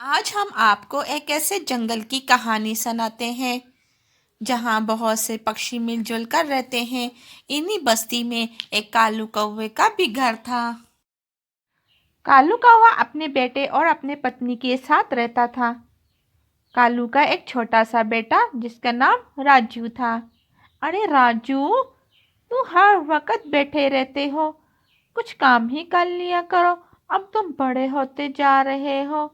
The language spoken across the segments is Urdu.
آج ہم آپ کو ایک ایسے جنگل کی کہانی سناتے ہیں جہاں بہت سے پکشی مل جل کر رہتے ہیں۔ انہی بستی میں ایک کالو کوے کا بھی گھر تھا۔ کالو کوا اپنے بیٹے اور اپنے پتنی کے ساتھ رہتا تھا۔ کالو کا ایک چھوٹا سا بیٹا جس کا نام راجو تھا۔ ارے راجو، تو ہر وقت بیٹھے رہتے ہو، کچھ کام ہی کر لیا کرو، اب تم بڑے ہوتے جا رہے ہو۔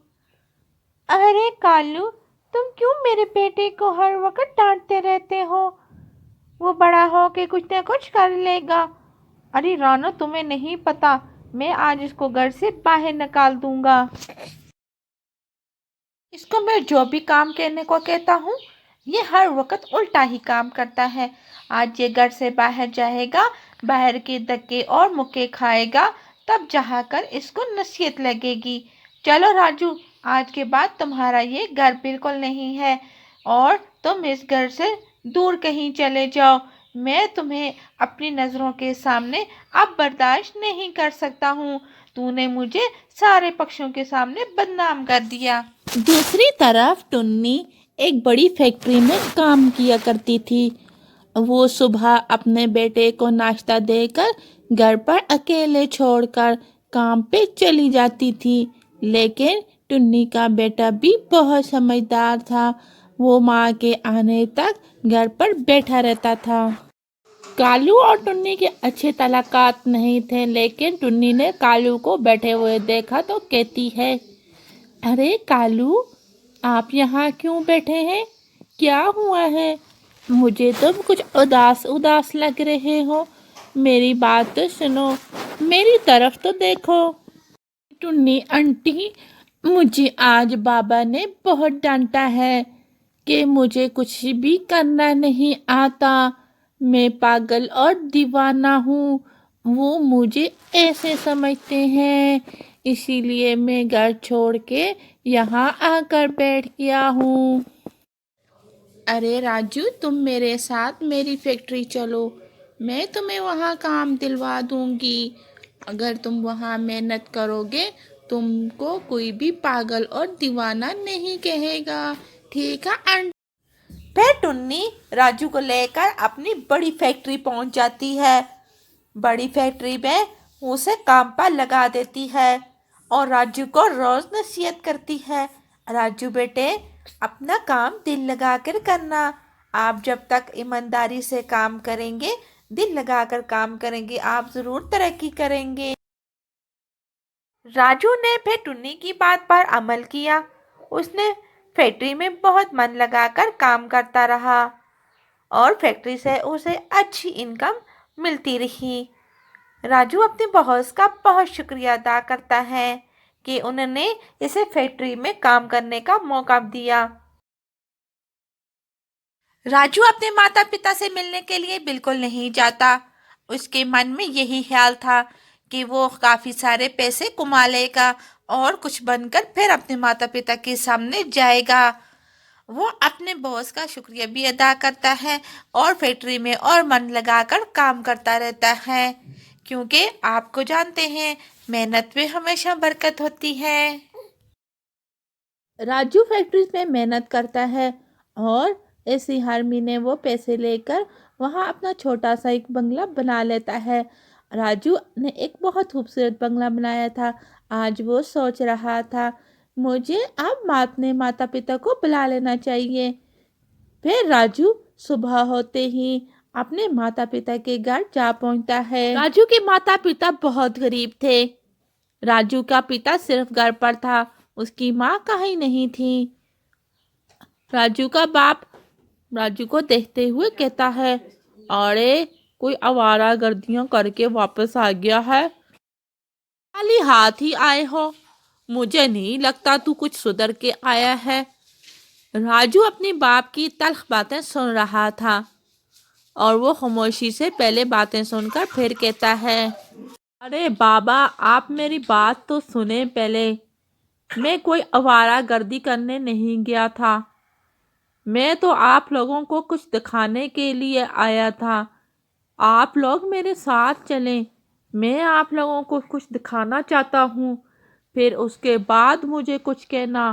ارے کالو، تم کیوں میرے بیٹے کو ہر وقت ڈانٹتے رہتے ہو؟ وہ بڑا ہو کے کچھ نہ کچھ کر لے گا۔ ارے رانو، تمہیں نہیں پتا، میں آج اس کو گھر سے باہر نکال دوں گا۔ اس کو میں جو بھی کام کرنے کو کہتا ہوں، یہ ہر وقت الٹا ہی کام کرتا ہے۔ آج یہ گھر سے باہر جائے گا، باہر کے دھکے اور مکے کھائے گا، تب جا کر اس کو نصیحت لگے گی۔ چلو راجو، آج کے بعد تمہارا یہ گھر بالکل نہیں ہے اور تم اس گھر سے دور کہیں چلے جاؤ۔ میں تمہیں اپنی نظروں کے سامنے اب برداشت نہیں کر سکتا ہوں۔ تو نے مجھے سارے پکشیوں کے سامنے بدنام کر دیا۔ دوسری طرف ٹنی ایک بڑی فیکٹری میں کام کیا کرتی تھی۔ وہ صبح اپنے بیٹے کو ناشتہ دے کر گھر پر اکیلے چھوڑ کر کام پہ چلی جاتی تھی، لیکن ٹنی کا بیٹا بھی بہت سمجھدار تھا۔ وہ ماں کے آنے تک گھر پر بیٹھا رہتا تھا۔ کالو اور ٹنی کے اچھے تعلقات نہیں تھے، لیکن ٹنی نے کالو کو بیٹھے ہوئے دیکھا تو کہتی ہے، ارے کالو، آپ یہاں کیوں بیٹھے ہیں؟ کیا ہوا ہے؟ مجھے تم کچھ اداس لگ رہے ہو۔ میری بات تو سنو، میری طرف تو دیکھو۔ ٹنی آنٹی، مجھے آج بابا نے بہت ڈانٹا ہے کہ مجھے کچھ بھی کرنا نہیں آتا۔ میں پاگل اور دیوانہ ہوں۔ وہ مجھے ایسے سمجھتے ہیں، اسی لیے میں گھر چھوڑ کے یہاں آ کر بیٹھ گیا ہوں۔ ارے راجو، تم میرے ساتھ میری فیکٹری چلو، میں تمہیں وہاں کام دلوا دوں گی۔ اگر تم وہاں محنت کرو گے، تم کو کوئی بھی پاگل اور دیوانہ نہیں کہے گا، ٹھیک ہے آنٹی؟ پھر ٹنی راجو کو لے کر اپنی بڑی فیکٹری پہنچ جاتی ہے۔ بڑی فیکٹری میں اسے کام پر لگا دیتی ہے اور راجو کو روز نصیحت کرتی ہے، راجو بیٹے، اپنا کام دل لگا کر کرنا۔ آپ جب تک ایمانداری سے کام کریں گے، دل لگا کر کام کریں گے، آپ ضرور ترقی کریں گے۔ راجو نے پھر ٹنی کی بات پر عمل کیا۔ اس نے فیکٹری میں بہت من لگا کر کام کرتا رہا اور فیکٹری سے اسے اچھی انکم ملتی رہی۔ راجو اپنے باس کا بہت شکریہ ادا کرتا ہے کہ انہوں نے اسے فیکٹری میں کام کرنے کا موقع دیا۔ راجو اپنے ماتا پتا سے ملنے کے لیے بالکل نہیں جاتا۔ اس کے من میں یہی خیال تھا کہ وہ کافی سارے پیسے کما لے گا اور کچھ بن کر پھر اپنے ماتا پتا کے سامنے جائے گا۔ وہ اپنے باس کا شکریہ بھی ادا کرتا ہے اور فیکٹری میں اور من لگا کر کام کرتا رہتا ہے، کیونکہ آپ کو جانتے ہیں محنت میں ہمیشہ برکت ہوتی ہے۔ راجو فیکٹری میں محنت کرتا ہے اور ایسے ہر مہینے وہ پیسے لے کر وہاں اپنا چھوٹا سا ایک بنگلہ بنا لیتا ہے۔ راجو نے ایک بہت خوبصورت بنگلہ بنایا تھا۔ آج وہ سوچ رہا تھا، مجھے اب اپنے ماتا پتا کو بلا لینا چاہیے۔ پھر راجو صبح ہوتے ہی اپنے ماتا پتا کے گھر جا پہنچتا ہے۔ راجو کے ماتا پتا بہت غریب تھے۔ راجو کا پتا صرف گھر پر تھا، اس کی ماں کہیں نہیں تھی۔ راجو کا باپ راجو کو دیکھتے ہوئے کہتا ہے، ارے کوئی آوارہ گردیاں کر کے واپس آ گیا ہے، خالی ہاتھ ہی آئے ہو، مجھے نہیں لگتا تو کچھ سدھر کے آیا ہے۔ راجو اپنے باپ کی تلخ باتیں سن رہا تھا اور وہ خاموشی سے پہلے باتیں سن کر پھر کہتا ہے، ارے بابا، آپ میری بات تو سنیں پہلے۔ میں کوئی آوارہ گردی کرنے نہیں گیا تھا، میں تو آپ لوگوں کو کچھ دکھانے کے لیے آیا تھا۔ آپ لوگ میرے ساتھ چلیں، میں آپ لوگوں کو کچھ دکھانا چاہتا ہوں، پھر اس کے بعد مجھے کچھ کہنا۔